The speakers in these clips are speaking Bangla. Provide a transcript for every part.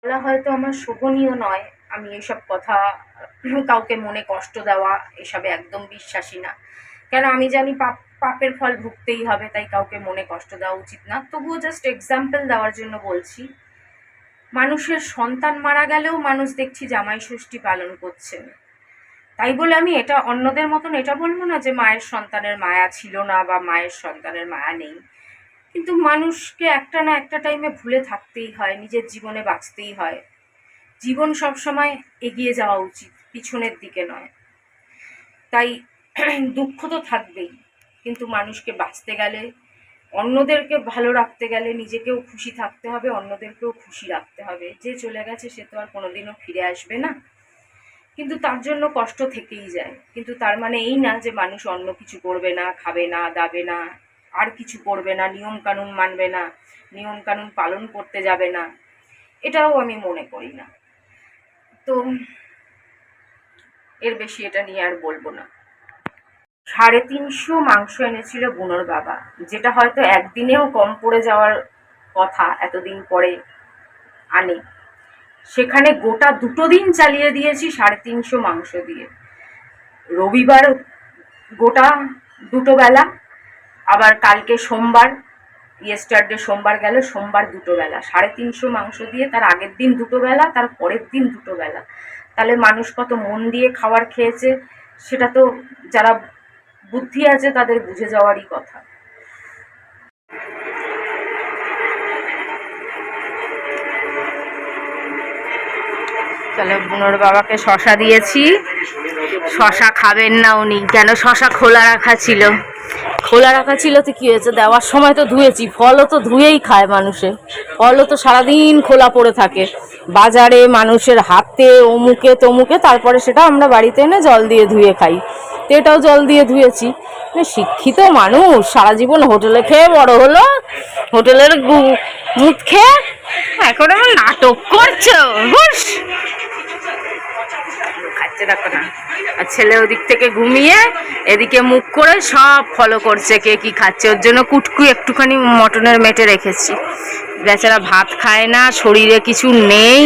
বলা হয়তো আমার শোভনীয় নয়। আমি এসব কথা কাউকে মনে কষ্ট দেওয়া এসবে একদম বিশ্বাসী না। কেন আমি জানি পাপের ফল ভুগতেই হবে, তাই কাউকে মনে কষ্ট দেওয়া উচিত না। তবুও জাস্ট এক্সাম্পল দেওয়ার জন্য বলছি, মানুষের সন্তান মারা গেলেও মানুষ দেখছি জামাই ষষ্ঠী পালন করছেন। তাই বলে আমি এটা অন্যদের মতন এটা বলবো না যে মায়ের সন্তানের মায়া ছিল না বা মায়ের সন্তানের মায়া নেই। কিন্তু মানুষকে একটা না একটা টাইমে ভুলে থাকতেই হয়, নিজের জীবনে বাঁচতেই হয়। জীবন সবসময় এগিয়ে যাওয়া উচিত, পিছনের দিকে নয়। তাই দুঃখ তো থাকবেই, কিন্তু মানুষকে বাঁচতে গেলে, অন্যদেরকে ভালো রাখতে গেলে নিজেকেও খুশি থাকতে হবে, অন্যদেরকেও খুশি রাখতে হবে। যে চলে গেছে সে তো আর কোনোদিনও ফিরে আসবে না, কিন্তু তার জন্য কষ্ট থেকেই যায়। কিন্তু তার মানে এই না যে মানুষ অন্য কিছু করবে না, খাবে না, দাবে না, আর কিছু করবে না, নিয়ম কানুন মানবে না, নিয়ম কানুন পালন করতে যাবে না, এটাও আমি মনে করি না। তো এর বেশি এটা নিয়ে আর বলবো না। 350 মাংস এনেছিল বুনোর বাবা, যেটা হয়তো একদিনেও কম পড়ে যাওয়ার কথা, এতদিন পরে আনে। সেখানে গোটা 2 দিন চালিয়ে দিয়েছি 350 মাংস দিয়ে। রবিবার গোটা 2 বেলা, আবার কালকে সোমবার, ইয়েস্টারডে সোমবার গেল, সোমবার 2 বেলা, 350 মাংস দিয়ে। তার আগের দিন 2 বেলা, তার পরের দিন 2 বেলা। তাহলে মানুষ কত মন দিয়ে খাবার খেয়েছে সেটা তো যারা বুদ্ধি আছে তাদের বুঝে যাওয়ারই কথা। তাহলে বুনোর বাবাকে শশা দিয়েছি, শশা খাবেন না উনি। কেন? শশা খোলা রাখা ছিল। খোলা রাখা ছিল তো কি হয়েছে, দেওয়ার সময় তো ধুয়েছি। ফলও তো ধুয়েই খায় মানুষে, ফলও তো সারাদিন খোলা পড়ে থাকে বাজারে, মানুষের হাতে, অমুকে তমুকে, তারপরে সেটা আমরা বাড়িতে এনে জল দিয়ে ধুয়ে খাই। তো এটাও জল দিয়ে ধুয়েছি। শিক্ষিত মানুষ, সারা জীবন হোটেলে খেয়ে বড় হলো, হোটেলের মুখ খেয়ে এখন আমার নাটক করছো। খাচ্ছে দেখো না, আর ছেলে ওদিক থেকে ঘুমিয়ে এদিকে মুখ করে সব ফলো করছে কে কি খাচ্ছে। ওর জন্য কুটকু একটুখানি মটনের মেটে রেখেছি। বেচারা ভাত খায় না, শরীরে কিছু নেই,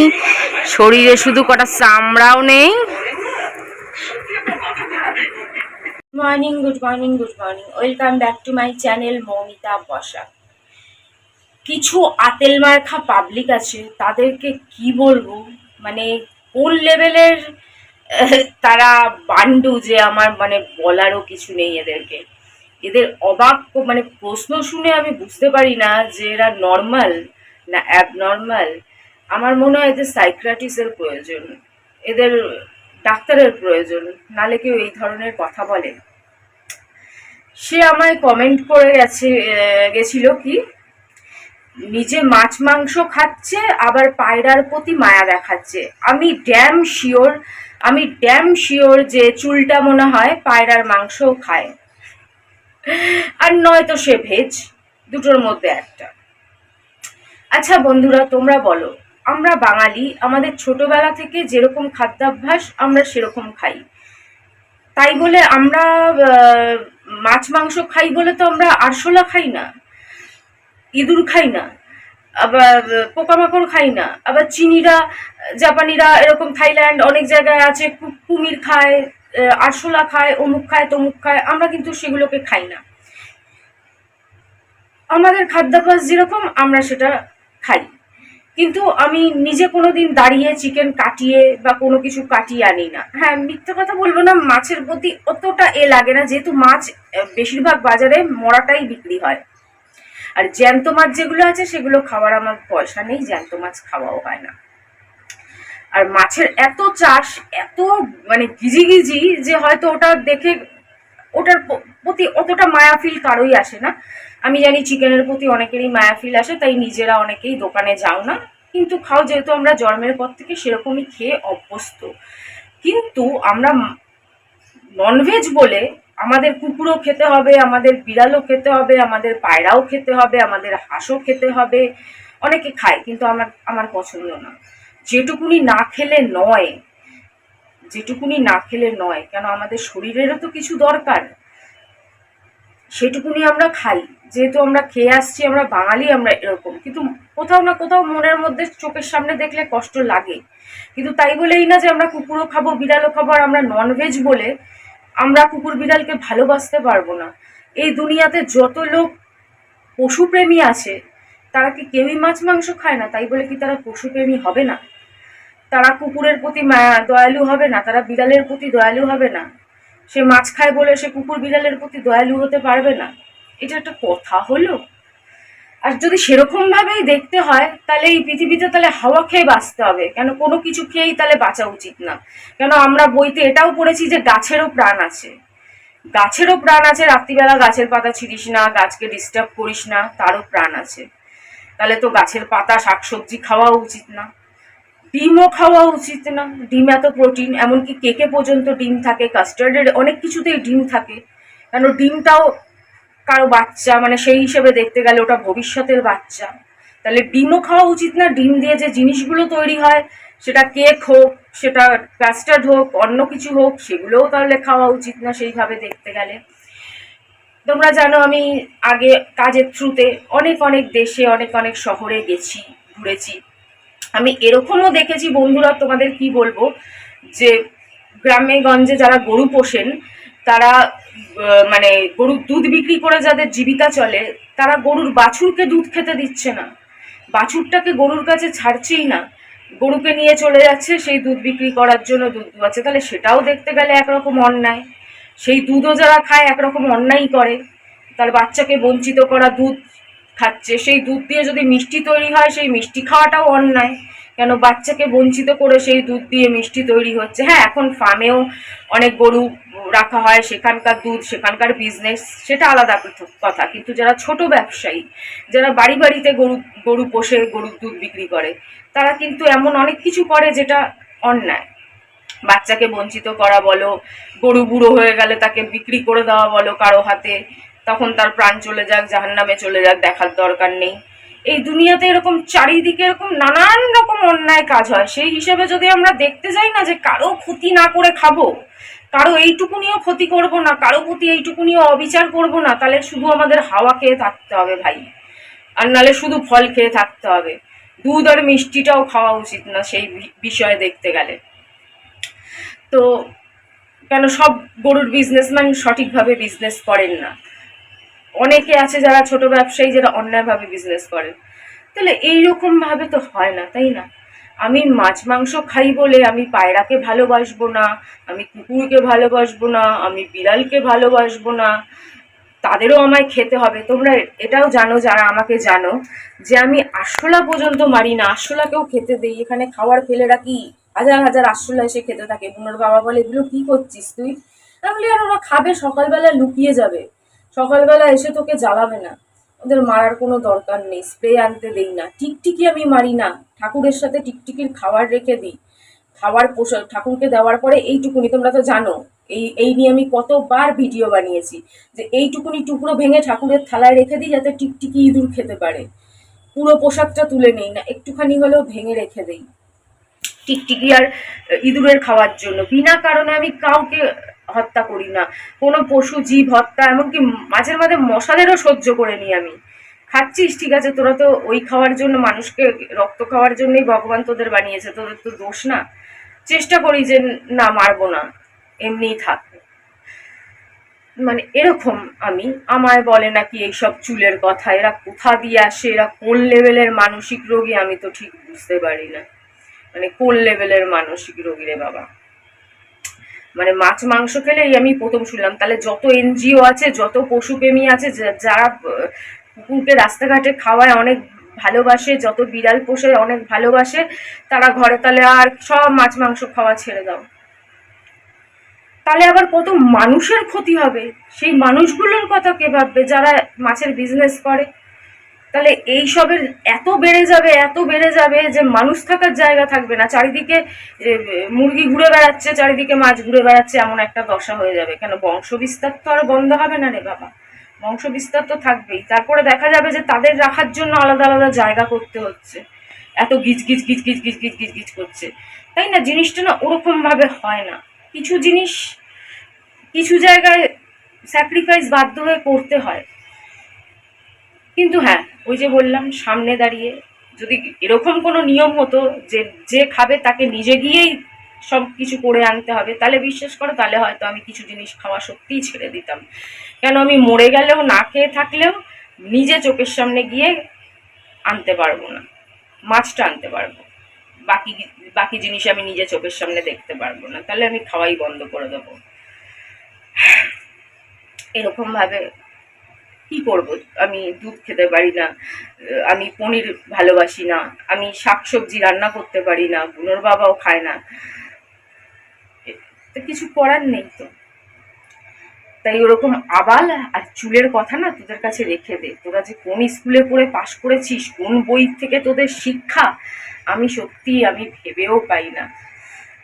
শরীরে শুধু কটা চামড়াও নেই। Morning, good morning, good morning, welcome back to my channel Moumita বসা। কিছু আতেল মার্খা পাবলিক আছে, তাদেরকে কি বলবো, মানে কোন লেভেলের তারা বান্ডু যে আমার মানে বলারও কিছু নেই এদেরকে। এদের অবাক মানে প্রশ্ন শুনে আমি বুঝতে পারি না যে এরা নর্মাল না অ্যাবনর্মাল। আমার মনে হয় এদের সাইকিয়াট্রিস্টের প্রয়োজন, এদের ডাক্তারের প্রয়োজন, নালে কেউ এই ধরনের কথা বলে। সে আমায় কমেন্ট করে গেছিল কি, নিজে মাছ মাংস খাচ্ছে আবার পায়রার প্রতি মায়া দেখাচ্ছে। আমি ড্যাম শিওর যে চুলটা মনে হয় পায়রার মাংসও খায়, আর নয়তো সে ভেজ, দুটোর মধ্যে একটা। আচ্ছা বন্ধুরা, তোমরা বলো, আমরা বাঙালি, আমাদের ছোটবেলা থেকে যেরকম খাদ্যাভ্যাস আমরা সেরকম খাই। তাই বলে আমরা মাছ মাংস খাই বলে তো আমরা আরশোলা খাই না, ইঁদুর খাই না, আবার পোকামাকড় খাই না। আবার চীনিরা, জাপানিরা, এরকম থাইল্যান্ড অনেক জায়গায় আছে, কুমির খায়, আরশোলা খায়, অমুক খায়, তমুক খায়। আমরা কিন্তু সেগুলোকে খাই না। আমাদের খাদ্যাভ্যাস যেরকম আমরা সেটা খাই। কিন্তু আমি নিজে কোনোদিন দাঁড়িয়ে চিকেন কাটিয়ে বা কোনো কিছু কাটিয়ে আনি না। হ্যাঁ, মিথ্যে কথা বলবো না, মাছের প্রতি অতটা লাগে না, যেহেতু মাছ বেশিরভাগ বাজারে মরাটাই বিক্রি হয়। আর জ্যান্ত মাছ যেগুলো আছে সেগুলো খাওয়ার আমার পয়সা নেই, জ্যান্ত মাছ খাওয়াও হয় না। আর মাছের এত চাষ, এত মানে গিজি যে হয়তো ওটা দেখে ওটার প্রতি অতটা মায়া ফিল কারোই আসে না। আমি জানি চিকেনের প্রতি অনেকেরই মায়া ফিল আসে, তাই নিজেরা অনেকেই দোকানে যাও না, কিন্তু খাও, যেহেতু আমরা জন্মের পর থেকে সেরকমই খেয়ে অভ্যস্ত। কিন্তু আমরা ননভেজ বলে আমাদের কুকুরও খেতে হবে, আমাদের বিড়ালও খেতে হবে, আমাদের পায়রাও খেতে হবে, আমাদের হাঁসও খেতে হবে। অনেকে খায়, কিন্তু আমার পছন্দ না। যেটুকুনি না খেলে নয়, কেন আমাদের শরীরেরও তো কিছু দরকার। সেটুকুনি আমরা খাই, যেহেতু আমরা খেয়ে আসছি, আমরা বাঙালি, আমরা এরকম। কিন্তু কোথাও না কোথাও মনের মধ্যে চোখের সামনে দেখলে কষ্ট লাগে। কিন্তু তাই বলেই না যে আমরা কুকুরও খাবো, বিড়ালও খাবো, আর আমরা ননভেজ বলে আমরা কুকুর বিড়ালকে ভালোবাসতে পারবো না। এই দুনিয়াতে যত লোক পশুপ্রেমী আছে, তারা কি কেউই মাছ মাংস খায় না? তাই বলে কি তারা পশুপ্রেমী হবে না? তারা কুকুরের প্রতি দয়ালু হবে না? তারা বিড়ালের প্রতি দয়ালু হবে না? সে মাছ খায় বলে সে কুকুর বিড়ালের প্রতি দয়ালু হতে পারবে না? এটা একটা কথা হলো? আর যদি সেরকম ভাবেই দেখতে হয়, তাহলে এই পৃথিবীতে তাহলে হাওয়া খেয়ে বাঁচতে হবে কেন? কোনো কিছু খেয়েই তাহলে বাঁচা উচিত না কেন? আমরা বইতে এটাও পড়েছি যে গাছেরও প্রাণ আছে, গাছেরও প্রাণ আছে। রাত্রিবেলা গাছের পাতা ছিঁড়িস না, গাছকে ডিস্টার্ব করিস না, তারও প্রাণ আছে। তাহলে তো গাছের পাতা, শাকসবজি খাওয়া উচিত না? ডিমও খাওয়া উচিত না? ডিম এত প্রোটিন, এমনকি কেকে পর্যন্ত ডিম থাকে, কাস্টার্ডের অনেক কিছুতেই ডিম থাকে। কেন? ডিমটাও কারো বাচ্চা, মানে সেই হিসেবে দেখতে গেলে ওটা ভবিষ্যতের বাচ্চা। তাহলে ডিমও খাওয়া উচিত না? ডিম দিয়ে যে জিনিসগুলো তৈরি হয়, সেটা কেক হোক, সেটা কাস্টার্ড হোক, অন্য কিছু হোক, সেগুলোও তাহলে খাওয়া উচিত না সেইভাবে দেখতে গেলে। তোমরা জানো আমি আগে কাজের থ্রুতে অনেক অনেক দেশে, অনেক অনেক শহরে গেছি, ঘুরেছি। আমি এরকমও দেখেছি বন্ধুরা, তোমাদের কি বলবো, যে গ্রামে গঞ্জে যারা গরু পোষেন, তারা মানে গরুর দুধ বিক্রি করে যাদের জীবিকা চলে, তারা গরুর বাছুরকে দুধ খেতে দিচ্ছে না, বাছুরটাকে গরুর কাছে ছাড়ছেই না, গরুকে নিয়ে চলে যাচ্ছে সেই দুধ বিক্রি করার জন্য, দুধ দুয়াচ্ছে। তাহলে সেটাও দেখতে গেলে একরকম অন্যায়। সেই দুধও যারা খায় একরকম অন্যায় করে, তার বাচ্চাকে বঞ্চিত করা দুধ খাচ্ছে। সেই দুধ দিয়ে যদি মিষ্টি তৈরি হয়, সেই মিষ্টি খাওয়াটাও অন্যায়। কেন? বাচ্চাকে বঞ্চিত করে সেই দুধ দিয়ে মিষ্টি তৈরি হচ্ছে। হ্যাঁ, এখন ফার্মেও অনেক গরু রাখা হয়, সেখানকার দুধ, সেখানকার বিজনেস, সেটা আলাদা কথা। কিন্তু যারা ছোট ব্যবসায়ী, যারা বাড়ি বাড়িতে গরু গরু পোষে, গরুর দুধ বিক্রি করে, তারা কিন্তু এমন অনেক কিছু করে যেটা অন্যায়। বাচ্চাকে বঞ্চিত করা বলো, গরু বুড়ো হয়ে গেলে তাকে বিক্রি করে দেওয়া বলো কারো হাতে, তখন তার প্রাণ চলে যাক, জাহান্নামে চলে যাক, দেখার দরকার নেই। এই দুনিয়াতে এরকম চারিদিকে এরকম নানান রকম অন্যায় কাজ হয়। সেই হিসেবে যদি আমরা দেখতে যাই না যে কারো ক্ষতি না করে খাবো, কারো এইটুকুনিও ক্ষতি করব না, কারো প্রতি এইটুকুনিও অবিচার করব না, তাহলে শুধু আমাদের হাওয়া খেয়ে থাকতে হবে ভাই, আর নালে শুধু ফল খেয়ে থাকতে হবে। দুধ আর মিষ্টিটাও খাওয়া উচিত না সেই বিষয়ে দেখতে গেলে। তো কেন? সব গরুর বিজনেসম্যান সঠিকভাবে বিজনেস করেন না, অনেকে আছে যারা ছোট ব্যবসায়ী, যারা অন্যায়ভাবে বিজনেস করেন। তাহলে এইরকম ভাবে তো হয় না, তাই না? আমি মাছ মাংস খাই বলে আমি পায়রাকে ভালোবাসবো না, আমি কুকুরকে ভালোবাসবো না, আমি বিড়ালকে ভালোবাসবো না, তাদেরও আমায় খেতে হবে। তোমরা এটাও জানো, যারা আমাকে জানো, যে আমি আরশোলা পর্যন্ত মারি না, আরশোলাকেও খেতে দেই। এখানে খাবার ফেলে রাখি, হাজার হাজার আরশোলা এসে খেতে থাকে। বোনের বাবা বলে, এগুলো কি করছিস তুই? আমি বলি, আর ওরা খাবে, সকালবেলা লুকিয়ে যাবে, সকালবেলা এসে তোকে জ্বালাবে না, ওদের মারার কোনো দরকার নেই। স্প্রে আনতে দেই না, টিকটিকি আমি মারি না, ঠাকুরের সাথে টিকটিকির খাবার রেখে দিই। খাবার ঠাকুরকে দেওয়ার পরে এইটুকুনি, তোমরা তো জানো এই এই নিয়ে আমি কতবার ভিডিও বানিয়েছি, যে এইটুকুনি টুকরো ভেঙে ঠাকুরের থালায় রেখে দিই, যাতে টিকটিকি ইঁদুর খেতে পারে। পুরো প্রসাদটা তুলে নেই না, একটুখানি হলেও ভেঙে রেখে দেই টিকটিকি আর ইঁদুরের খাওয়ার জন্য। বিনা কারণে আমি কাউকে হত্যা করি না, কোনো পশু জীব হত্যা, এমনকি মাঝে মাঝে মশাদেরও সহ্য করে নিই আমি। খাচ্ছিস, ঠিক আছে, তোরা তো ওই খাওয়ার জন্য, মানুষকে রক্ত খাওয়ার জন্যই ভগবান তোদের বানিয়েছে, তোদের তো দোষ না। চেষ্টা করি যে না, মারবো না, এমনিই থাক। মানে এরকম আমি, আমায় বলে নাকি এইসব চুলের কথা, এরা কোথা দিয়ে আসে, এরা কোন লেভেলের মানসিক রোগী আমি তো ঠিক বুঝতে পারি না। মানে কোন লেভেলের মানসিক রোগী রে বাবা! মানে মাছ মাংস খেলেই আমি প্রথম শুনলাম। তাহলে যত এনজিও আছে, যত পশুপ্রেমী আছে, যারা কুকুরকে রাস্তাঘাটে খাওয়ায়, অনেক ভালোবাসে, যত বিড়াল পোষে অনেক ভালোবাসে, তারা ঘরে তাহলে আর সব মাছ মাংস খাওয়া ছেড়ে দাও। তাহলে আবার কত মানুষের ক্ষতি হবে, সেই মানুষগুলোর কথা কে ভাববে যারা মাছের বিজনেস করে? তাহলে এই সবের এত বেড়ে যাবে, এত বেড়ে যাবে যে মানুষ থাকার জায়গা থাকবে না। চারিদিকে মুরগি ঘুরে বেড়াচ্ছে, চারিদিকে মাছ ঘুরে বেড়াচ্ছে, এমন একটা দশা হয়ে যাবে। কেন? বংশ বিস্তার তো আর বন্ধ হবে না রে বাবা, বংশ বিস্তার তো থাকবেই। তারপরে দেখা যাবে যে তাদের রাখার জন্য আলাদা আলাদা জায়গা করতে হচ্ছে, এত গিজ গিজ গিজ গিজ গিজ গিজ গিজ গিজ করছে, তাই না? জিনিসটা না ওরকম ভাবে হয় না। কিছু জিনিস কিছু জায়গায় স্যাক্রিফাইস বাধ্য হয়ে করতে হয়। কিন্তু হ্যাঁ, ওই যে বললাম, সামনে দাঁড়িয়ে যদি এরকম কোনো নিয়ম হতো যে যে খাবে তাকে নিজে গিয়েই সব কিছু করে আনতে হবে, তাহলে বিশ্বাস করো, তাহলে হয়তো আমি কিছু জিনিস খাওয়া সত্যিই ছেড়ে দিতাম। কেন, আমি মরে গেলেও না খেয়ে থাকলেও নিজে চোখের সামনে গিয়ে আনতে পারবো না। মাছটা আনতে পারবো, বাকি বাকি জিনিস আমি নিজে চোখের সামনে দেখতে পারবো না, তাহলে আমি খাওয়াই বন্ধ করে দেবো। এরকম ভাবে কি করব? আমি দুধ খেতে পারি না, আমি পনির ভালোবাসি না, আমি শাকসবজি রান্না করতে পারি না, বুনোর বাবাও খায় না, তো কিছু করার নেই তো। তাই ওরকম আবাল আর চুলের কথা না তোদের কাছে রেখে দে। তোরা যে কোন স্কুলে পড়ে পাশ করেছিস, কোন বই থেকে তোদের শিক্ষা, আমি সত্যি আমি ভেবেও পাই না।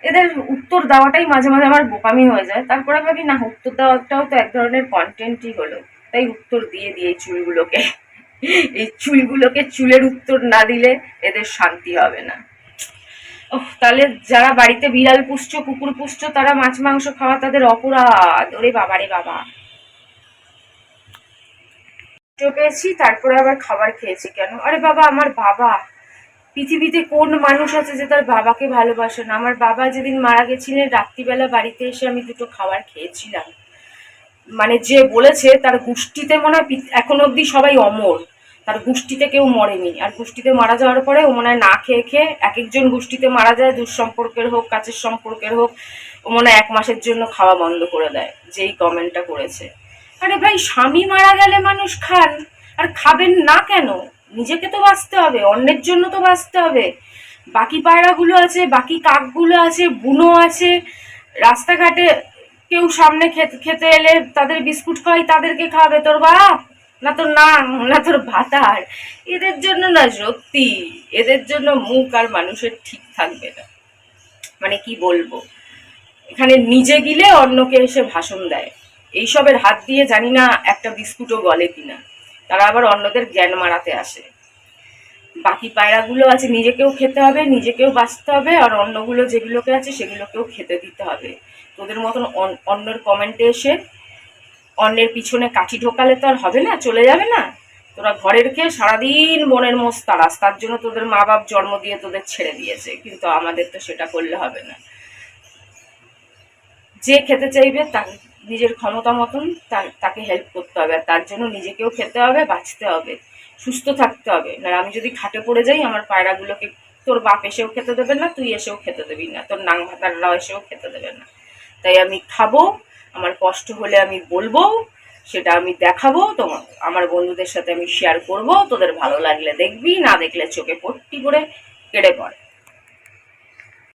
এদের উত্তর দেওয়াটাই মাঝে মাঝে আমার বোকামি হয়ে যায়। তারপরে ভাবি না, উত্তর দেওয়াটাও তো এক ধরনের কন্টেন্টই হলো, তাই উত্তর দিয়ে দিয়ে চুলগুলোকে এই চুলগুলোকে চুলের উত্তর না দিলে এদের শান্তি হবে না। তাহলে যারা বাড়িতে বিড়াল পুষছো, কুকুর পুষছো, তারা মাছ মাংস খাওয়া তাদের অপরাধ। ওরে বাবা রে বাবা, পেয়েছি তারপরে আবার খাবার খেয়েছি কেন? আরে বাবা, আমার বাবা, পৃথিবীতে কোন মানুষ আছে যে তার বাবাকে ভালোবাসে না? আমার বাবা যেদিন মারা গেছিলেন, রাত্রিবেলা বাড়িতে এসে আমি দুটো খাবার খেয়েছিলাম। মানে যে বলেছে তার গোষ্ঠীতে মনে হয় এখন অব্দি সবাই অমর, তার গোষ্ঠীতে কেউ মরেনি। আর গোষ্ঠীতে মারা যাওয়ার পরে ও মনে হয় না খেয়ে খেয়ে, এক একজন গোষ্ঠীতে মারা যায়, দুঃসম্পর্কের হোক কাছের সম্পর্কের হোক, ও মনে হয় 1 মাসের জন্য খাওয়া বন্ধ করে দেয়, যেই কমেন্টটা করেছে। আরে ভাই, স্বামী মারা গেলে মানুষ খান, আর খাবেন না কেন? নিজেকে তো বাঁচতে হবে, অন্যের জন্য তো বাঁচতে হবে। বাকি পায়রাগুলো আছে, বাকি কাকগুলো আছে, বুনো আছে, রাস্তাঘাটে কেউ সামনে খেতে এলে তাদের বিস্কুট খাওয়াই, তাদেরকে খাওয়াবে তোর বাপ, না তোর নাম, না তোর ভাতার? এদের জন্য না, সত্যি এদের জন্য মুখ আর মানুষের ঠিক থাকবে না। মানে কি বলবো, এখানে নিজে গিলে অন্যকে এসে ভাষণ দেয়। এইসবের হাত দিয়ে জানি না একটা বিস্কুটও গলে কিনা, তারা আবার অন্যদের জ্ঞান মারাতে আসে। বাকি পায়রাগুলো আছে, নিজেকেও খেতে হবে, নিজেকেও বাঁচতে হবে, আর অন্যগুলো যেগুলোকে আছে সেগুলোকেও খেতে দিতে হবে। তোদের মতন অন্যের কমেন্টে এসে অন্যের পিছনে কাঠি ঢোকালে তো আর হবে না, চলে যাবে না। তোরা ঘরের খেয়ে সারাদিন মনের মোষ তাড়াস, তার জন্য তোদের মা বাপ জন্ম দিয়ে তোদের ছেড়ে দিয়েছে, কিন্তু আমাদের তো সেটা করলে হবে না। যে খেতে চাইবে তার নিজের ক্ষমতা মতন তাকে হেল্প করতে হবে, আর তার জন্য নিজেকেও খেতে হবে, বাঁচতে হবে, সুস্থ থাকতে হবে। না আমি যদি খাটে পড়ে যাই, আমার পায়রাগুলোকে তোর বাপ এসেও খেতে দেবে না, তুই এসেও খেতে দেবি না, তোর নাং ভাতাররাও এসেও খেতে দেবে না। তাই আমি খাবো, আমার কষ্ট হলে আমি বলবো, সেটা আমি দেখাবো, তোমার আমার বন্ধুদের সাথে আমি শেয়ার করব, তোদের ভালো লাগলে দেখবি, না দেখলে চোখে পট্টি করে কেটে পড়।